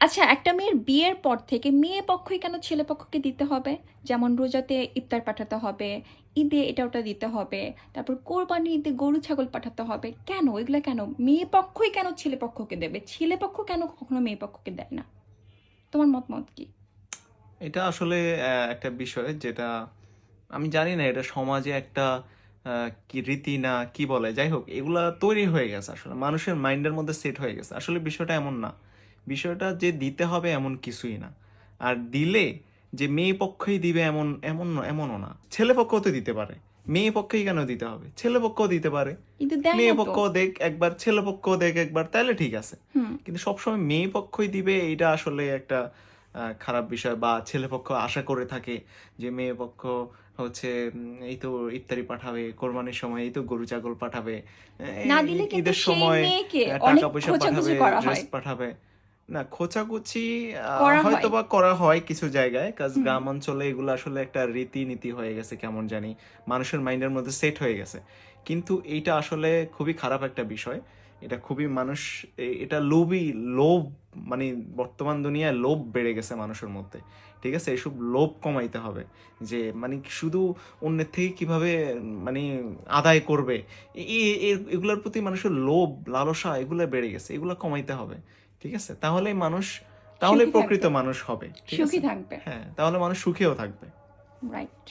আচ্ছা, একটা মেয়ের বিয়ের পর থেকে মেয়ে পক্ষই কেন ছেলে পক্ষকে দিতে হবে? যেমন রোজাতে ইফতার পাঠাতে হবে, ঈদে এটা ওটা দিতে হবে, তারপর কোরবানি ঈদে গরু ছাগল পাঠাতে হবে, কেন এগুলো কেন মেয়ে পক্ষই কেন ছেলে পক্ষকে দেবে? ছেলে পক্ষ কেন কখনো মেয়ে পক্ষকে দেয় না? তোমার মতামত কি? এটা আসলে একটা বিষয় যেটা আমি জানি না এটা সমাজে একটা কি রীতি না কি বলে, যাই হোক এগুলা তৈরি হয়ে গেছে, আসলে মানুষের মাইন্ডের মধ্যে সেট হয়ে গেছে। আসলে বিষয়টা এমন না, বিষয়টা যে দিতে হবে এমন কিছুই না। আর দিলে যে মেয়ে পক্ষই দিবে এমনও না, ছেলে পক্ষও তো দিতে পারে। মেয়ে পক্ষেই কেন দিতে হবে? ছেলে পক্ষও দিতে পারে। কিন্তু দেয় মেয়ে না তো। পক্ষ দেখ একবার, ছেলে পক্ষ দেখ একবার, তাহলে ঠিক আছে। হুম। কিন্তু সবসময় মেয়ে পক্ষই দিবে, এটা আসলে একটা খারাপ বিষয়। বা ছেলে পক্ষ আশা করে থাকে যে মেয়ে পক্ষ হচ্ছে এই তো ইফতারি পাঠাবে, কোরবানির সময় এই তো গরু ছাগল পাঠাবে, না দিলে কিন্তু ঈদের সেই সময় মেয়েকে টাকা অনেক পয়সা খোঁচাখুচি পাঠাবে, করা ড্রেস হয়। পাঠাবে। না, খোঁচাখুচি করা হয়তো হয়। বা করা হয় কিছু জায়গায়, কাজ হুম। গ্রাম অঞ্চলে এগুলো আসলে একটা রীতিনীতি হয়ে গেছে কেমন জানি, মানুষের মাইন্ডের মধ্যে সেট হয়ে গেছে। কিন্তু এইটা আসলে খুবই খারাপ একটা বিষয়। এটা খুবই মানুষ এটা লোভ, মানে বর্তমান দুনিয়ায় লোভ বেড়ে গেছে মানুষের মধ্যে। ঠিক আছে, এসব লোভ কমাইতে হবে। যে মানে শুধু অন্যের থেকে কিভাবে মানে আদায় করবে, এগুলোর প্রতি মানুষের লোভ লালসা এগুলো বেড়ে গেছে, এগুলো কমাইতে হবে। ঠিক আছে, তাহলে সুখী প্রকৃত থাকবে। মানুষ হবে। ঠিক সুখী আছে, থাকবে। হ্যাঁ, তাহলে মানুষ সুখেও থাকবে। রাইট।